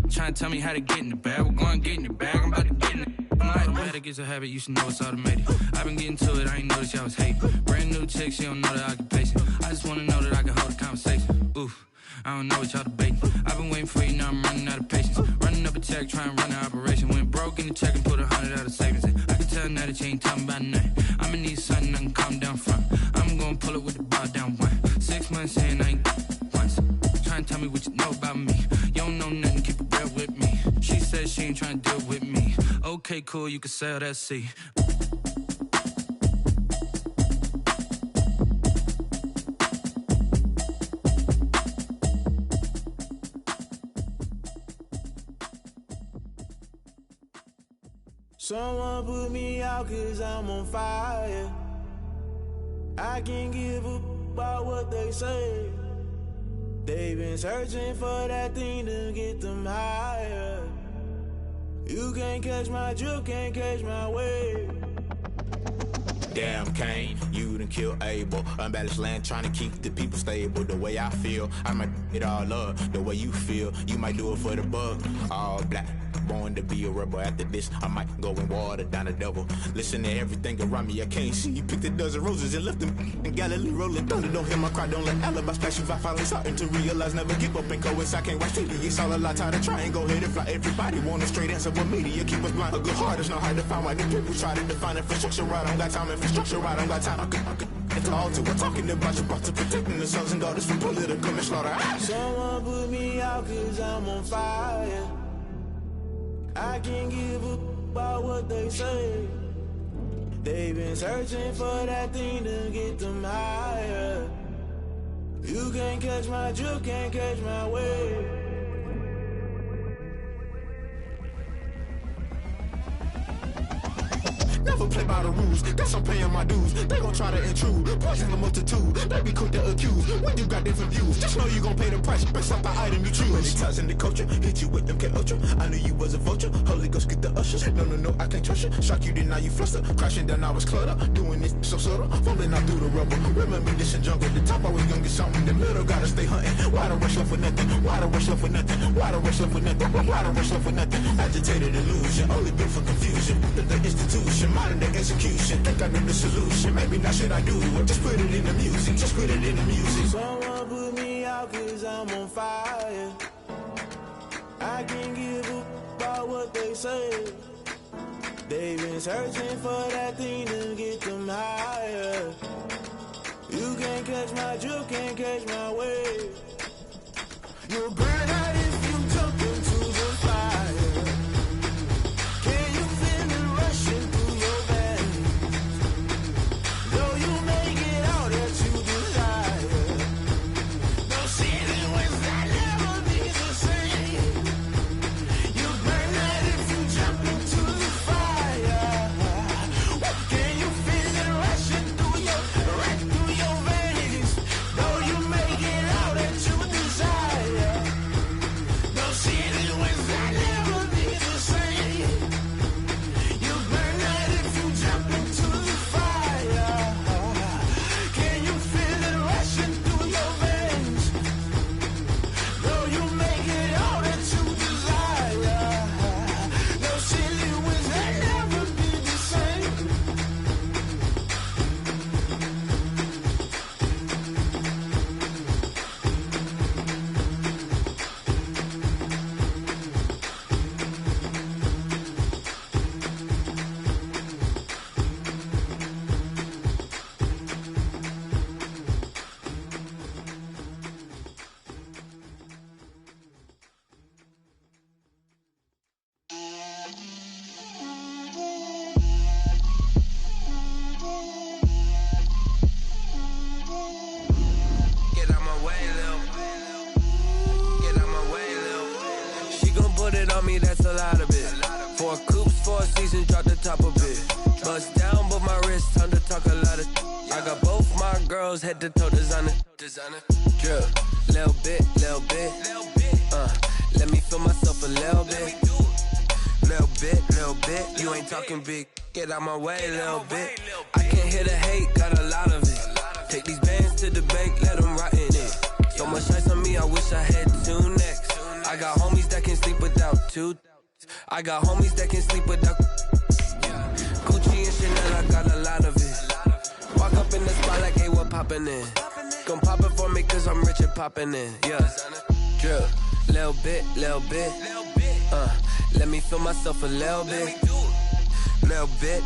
Trying to tell me how to get in the bag. We're going to get in your bag, I'm about to get in it. I'm like, automatic is a habit, you should know it's automated. I've been getting to it, I ain't noticed y'all was hating. Brand new chick, she don't know the occupation. I just wanna know that I can hold a conversation. Oof, I don't know what y'all debating. I've been waiting for you, now I'm running out of patience. Running up a check, trying to run an operation. Went broke in the check and put 100 out of savings in. I can tell now that you ain't talking about nothing. I'ma need something I can calm down from. I'm gonna pull it with the bar down one. 6 months in, I ain't once. Trying to tell me what you know about me. You don't know nothing, keep it real with me. She said she ain't trying to deal with me. Okay, cool, you can sell that seat. Someone put me out cause I'm on fire. I can't give up about what they say. They've been searching for that thing to get them higher. You can't catch my drift, can't catch my wave. Damn Kane, you done killed Abel. Unbalanced land trying to keep the people stable. The way I feel, I might it all up. The way you feel, you might do it for the bug. All black, born to be a rebel. After this, I might go and water down the devil. Listen to everything around me, I can't see. You picked a dozen roses and left them in Galilee rolling thunder. Don't hear my cry, don't let alibi splash you. I finally starting to realize, never give up and coincide. Can't watch TV, it's all a lot. Tired of trying, go ahead and fly. Everybody want a straight answer, but media keep us blind. A good heart is not hard to find. Why the people try to define infrastructure right? I don't got time, infrastructure right, I don't got time. I could it's all to we're talking about you, about to protecting the sons and daughters from political and slaughter. Someone put me out cause I'm on fire. I can't give up about what they say. They've been searching for that thing to get them higher. You can't catch my drift, can't catch my wave. Never play by the rules, guess I'm paying my dues. They gon' try to intrude, poison the multitude. They be quick to accuse, when you got different views. Just know you gon' pay the price, based off the item you choose. Many times in the culture, hit you with them K-Ultra. I knew you was a vulture, Holy Ghost get the ushers. No, I can't trust you. Shock you, then now you fluster. Crashing down, I was cluttered. Doing this so subtle, fumbling out through the rubble. Remember this in jungle, the top always gonna get something. The middle gotta stay hunting. Why the rush left for nothing? Why the rush left for nothing? Why the rush left for nothing? Why the rush left for nothing? Agitated illusion, only built for confusion. The institution, modern day execution. Think I know the solution, maybe not should I do it. Just put it in the music, just put it in the music. Someone put me out cause I'm on fire. I can't give up about what they say. They've been searching for that thing to get them higher. You can't catch my drift, can't catch my wave. You'll burn out if you jump into the fire. Can you feel it rushing through your veins? Though you make it all that you desire. No ceiling was that never be the same. You burn out if you jump into the fire. Can you feel it rushing through your veins? Though you make it all that you desire. No ceiling was that never be the same. You burn out if you jump into the fire. Can you feel it rushing through your veins? Though you make it all that you desire. No ceiling was that never be the same. Get out my way, Lil. Get out my way, Lil. She gon' put it on me, that's a lot of it. 4 coops, 4 seasons, drop the top a bit. Bust down, but my wrist, time to talk a lot of. I got both my girls, head to toe designer. Drip, little bit, little bit. Let me feel myself a little bit. Little bit, you ain't talking big. Get out my way, little bit. I can't hear the hate, got a lot of it. Take these bands to the bank, let them rot in it. So much ice on me, I wish I had 2 necks. I got homies that can sleep without 2. I got homies that can sleep without Gucci and Chanel, I got a lot of it. Walk up in the spot like, hey, what poppin' in? Gon' pop it for me cause I'm rich and poppin' in, yeah. Drip, little bit, let me feel myself a little bit. Little bit,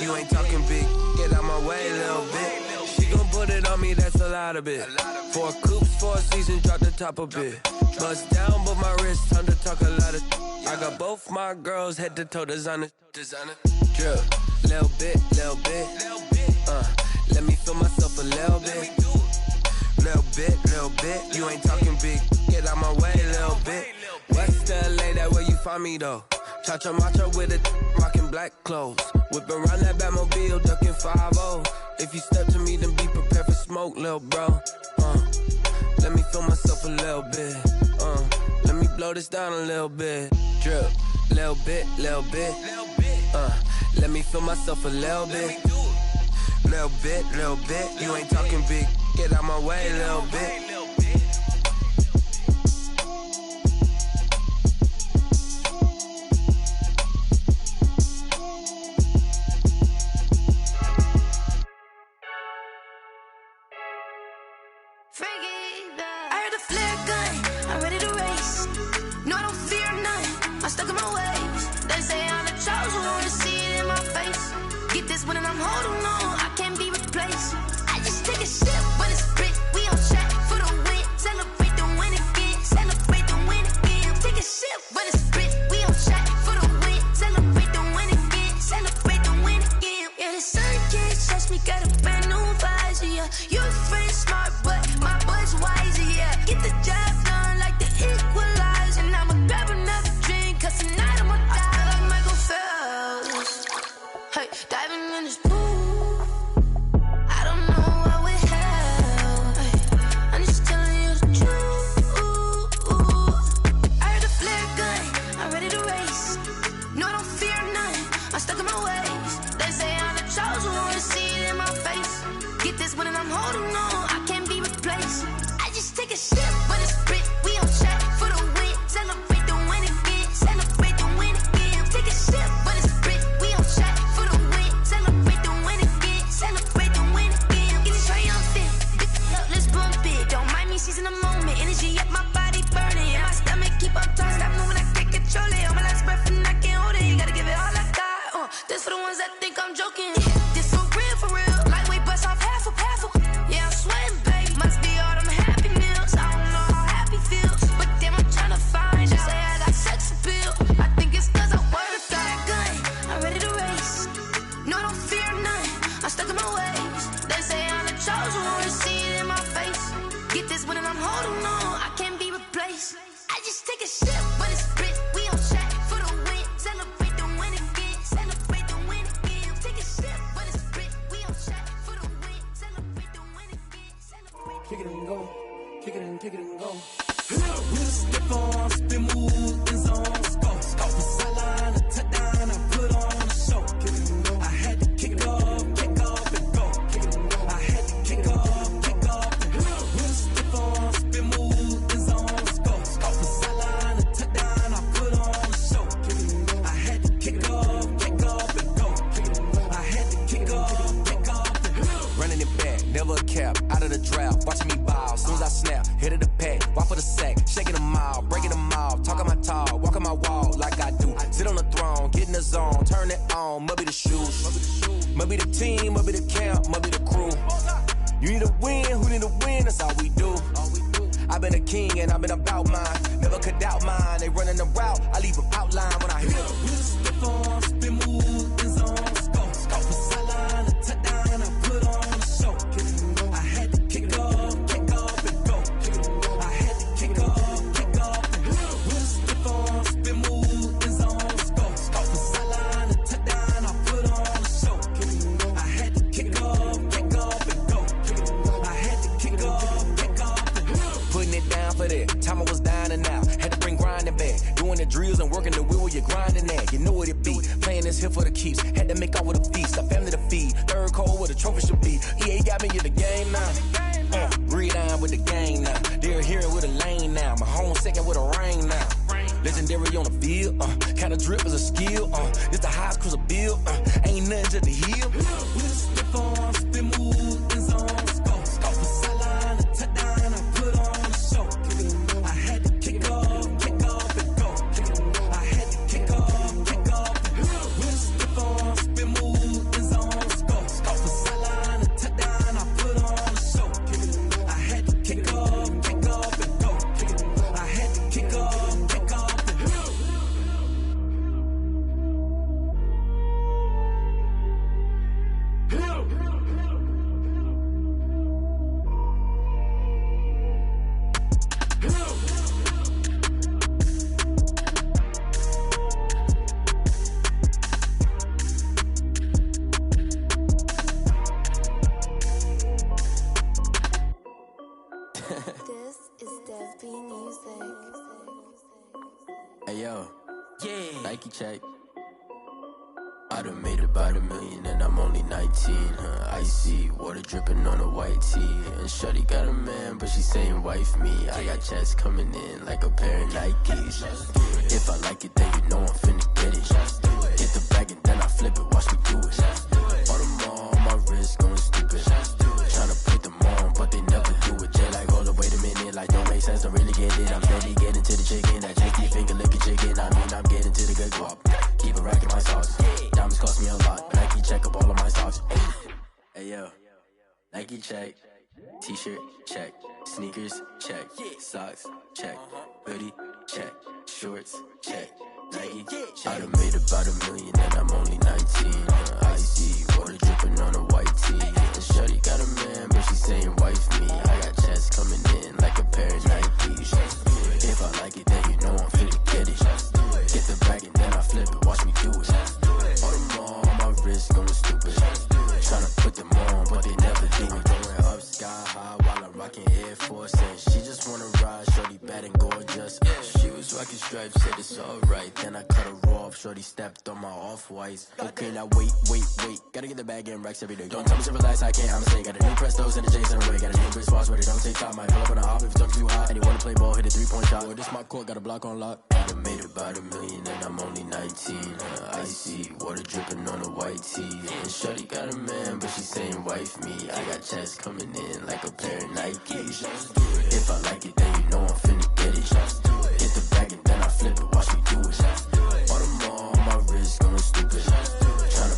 you ain't talking big. Get out my way, little bit. She gon' put it on me, that's a lot of it. 4 coops, 4 seasons, drop the top a bit. Bust down, but my wrist, time to talk a lot of. I got both my girls, head to toe designer. Drip, little bit, let me feel myself a little bit. Little bit, you ain't talking big. Get out my way, little bit. West LA, that where you find me though. Cha-cha macha with a rockin' black clothes. Whippin' around that Batmobile, duckin' 5-0. If you step to me, then be prepared for smoke, lil' bro. Let me feel myself a little bit. Let me blow this down a little bit. Drip, little bit. Let me feel myself a little bit. Little bit, you ain't talking big. Get out my way, little bit. I heard the flare gun, I'm ready to race. No, I don't fear nothing, I'm stuck in my ways. They say I'm the chosen one, see it in my face. Get this one and I'm holding on, I can't be replaced. I just take a sip, but it's spit. We on track for the win. Celebrate the win again, celebrate the win again. Take a sip, but it's spit. We on track for the win. Celebrate the win again, celebrate the win again. Yeah, This for the ones that think I'm joking. This for real. Lightweight bust off half a. Yeah, I'm sweating, babe. Must be all them happy meals. I don't know how happy feels, but damn, I'm tryna find. She say I got sex appeal. I think it's 'cause I work that gun. I'm ready to race. No, I don't fear none. I'm stuck in my ways. They say I'm the chosen one. See it in my face. Get this one and I'm holding on. I can't be replaced. I just take a sip, but it's split. We on track for the win. Celebrate the win again. Celebrate the win again. Take a sip, but it's split. We on track for the win. Celebrate the win again. Celebrate. Kick it and go. Kick it and go. With a stiff on, spin move, in zone, scope. Off the sideline, a touchdown, I put on a show. I had to kick off and go. I had to kick off and go. With a stiff on, spin move, in zone, scope. Off the sideline, a touchdown, I put on a show. I had to kick off and go. I had to kick off and go. Running it back, never a cap, out of the draft, watching me ball. Soon as I snap, hit of the pack, walk for the sack, shaking them all, breaking them all, talking my talk, walking my wall like I do. Sit on the throne, get in the zone, turn it on, must be the shoes, must be the team, must be the camp, must be the crew. You need a win, who need a win, that's all we do. I've been a king and I've been about mine, never could doubt mine. They running the route, I leave them outline when I hit them. With a stiff on, spin move, in zone, scope. Off the sideline, a touchdown, I put on a show. I had to kick off and go. I had to kick off and go. With a stiff on, spin move, in zone, scope. Off the sideline, a touchdown, I put on a show. I had to kick off and go. I had to kick off and go. Putting it down for that, time I was down and out. Had to bring grinding back, doing the drills and working the wheel where you're grinding at. You know what it be, playing this here for the keeps. Had to make off with a feast, a family to feed. Third cold where the trophy should be. EA got me in the game now. Breathe down with the game now. They're here with a lane now. My home second with a ring now. Legendary on the field, kinda drip is a skill. It's the highest cruiser bill, ain't nothing to the hill. With a stiff on, spin move, in zone, scope. Off the sideline, a touchdown, I put on a show. I had to kick off and go. I had to kick off and go. With a stiff on, spin move, in zone, scope. Off the sideline, a touchdown, I put on a show. I had to kick off and go. I had to kick off and go. This is Desby Music. Hey yo, Nike check. I done made about $1 million and I'm only 19. Icy water dripping on a white tee. And shorty got a man, but she saying wife me. I got checks coming in like a pair of Nikes. If I like it, then you know I'm finna get it. Get the bag and then I flip it, watch me do it. All them on my wrist going stupid. Tryna put them on, but they never do it. Jay like, hold up, wait a minute, like don't make sense, don't really get it. I'm steady getting to the chicken, that tasty finger licking chicken. I mean, I'm getting to the good guap. Keep it racking my sauce. Diamonds cost me a lot. Nike check up all of my socks. Hey yo, Nike check. T-shirt check. Sneakers check. Socks check. Hoodie check. Shorts check. Nike I done made about $1 million and I'm only 19. Icy water dripping on a white tee. And shorty got a man, but she saying wife me. I got checks coming in like a pair of Nikes. If I like it, then you know I'm finna get it. Get the bag and then I flip it, watch me do it. All them on my wrist going stupid. Tryna put them on, but they never do it. Going up sky high while I'm rocking Air Force. And she just wanna ride, shorty bad and gorgeous. She was rocking stripes, said it's alright. Then I cut her off, shorty stepped on my off-whites. Okay, now wait. Gotta get the bag and racks every day. Don't tell me to relax, I can't, I'ma say. Got a new Prestos and a J's in a way. Got a new Chris Foss, but it don't take time. Might pull up on a hop if it's talking too hot. And you wanna play ball, hit a 3-point shot. Boy, this my court, got a block on lock. I done made about $1 million and I'm only 19. Icy water dripping on a white tee. And shorty got a man, but she saying wife me. I got checks coming in like a pair of Nikes. If I like it, then you know I'm finna get it. Get the bag and then I flip it, watch me do it. All them on my wrist going stupid. Tryna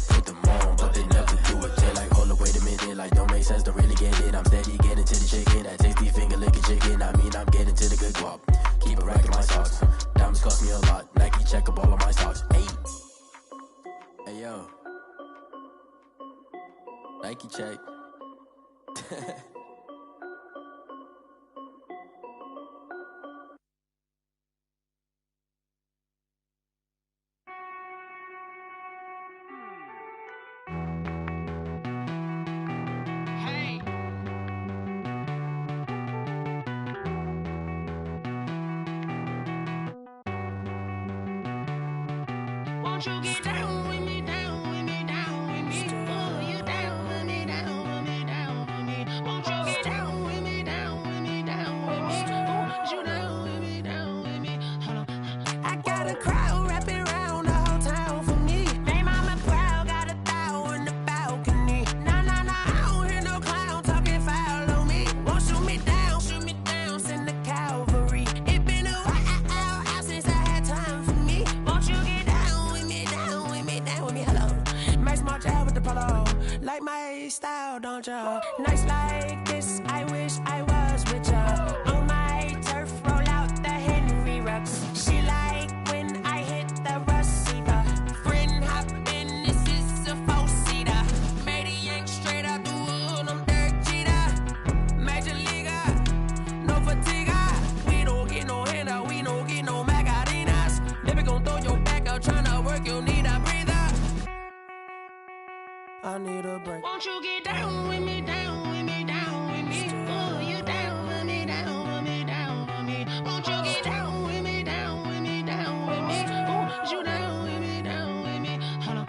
check. Won't you get down with me, down with me, down with me? Oh, you down with me, down with me, down with me. Won't you get down with me, down with me, down with me? Oh, you down with me, down with me? Hold on. I got a crowd wrapping around the whole town for me. They mama proud, got a thou on the balcony. Nah, nah, nah, I don't hear no clown talking foul on me. Won't shoot me down, send the cavalry. It been a while since I had time for me. Won't you get down with me, down with me, down with me? Hello. Nice march out with the polo. Like my style, don't ya? Nice like this, I wish I was with ya. On my turf, roll out the Henry Rux. She like when I hit the receiver. Friend hop in, this is a four-seater. Made a yank straight out the wood, I'm Derek Jeter. Major leaguer, no fatigue. We don't get no handout, we don't get no Macarinas. Never gon' throw your back out, tryna work, you need a breather. I need a break. Won't you get down with me, down with me, down with me? Oh, you down with me, down with me, down with me. Won't you get down with me, down with me, down with me? Oh, you down with me, down with me? Hold on.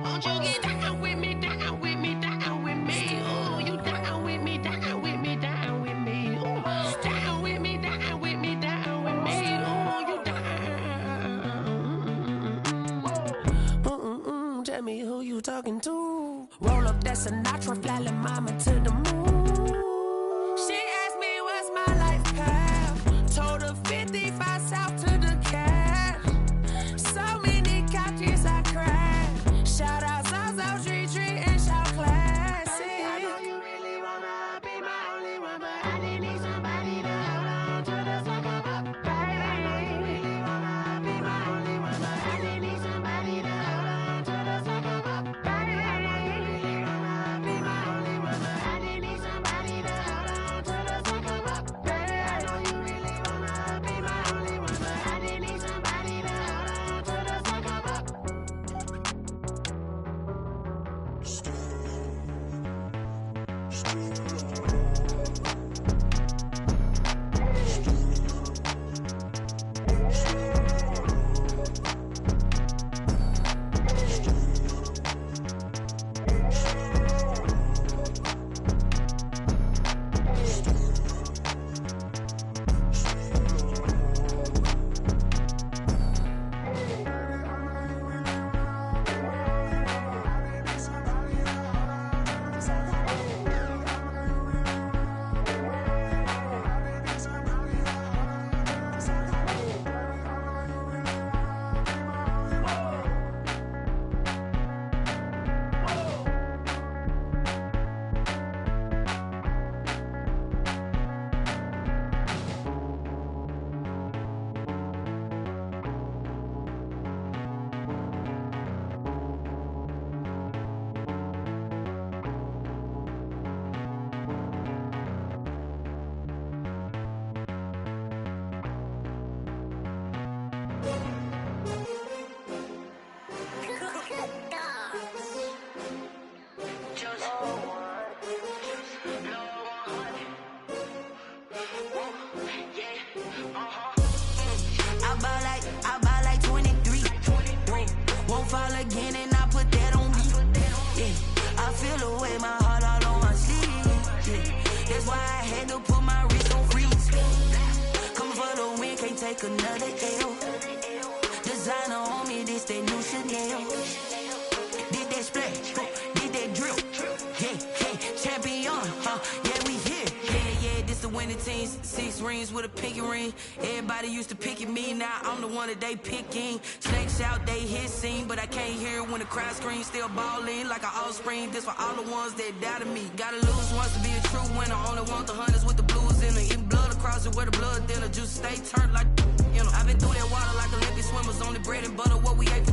Won't you get down with me, down with me, down with me? Oh, you down with me, down with me, down with me? Oh, down with me, down with me, down with me? Oh, you down. Tell me who you talking to. Roll up that Sinatra, fly like mama to the moon. She asked me what's my life path. Told her 55 south to the cat. So many couches I cried. Shout out South Street Tree and shout classic. I know you really wanna be my only one, but I didn't need somebody to hold on to the suck up. Baby, I know you really wanna be my only one, but I didn't need somebody to hold on to the suck up. Baby, I know you really wanna be my only one, but I didn't need somebody to hold on to the suck up. Baby, I know you really wanna be my only one, but I didn't need somebody to hold on to the suck up. I buy like 23. Won't fall again and I put that on me. Yeah, I feel the way, my heart all on my sleeve. Yeah, that's why I had to put my wrist on freeze. Coming for the win, can't take another L. Designer on me, this that new Chanel. Did that splash, did that drill. Yeah, champion, yeah, we here. Yeah, this the winning team. 6 rings with a pinky ring. Everybody used to pick at me, now I'm the one that they picking. Snakes out, they hit scene, but I can't hear it when the crowd screams. Still ballin' like an offspring. This for all the ones that doubted me. Gotta lose once to be a true winner. Only want the hunters with the blues in it. Eating blood across it where the blood thinner. Juice stay turned like, you know. I've been through that water like Olympic swimmers. Only bread and butter, what we ate for dinner.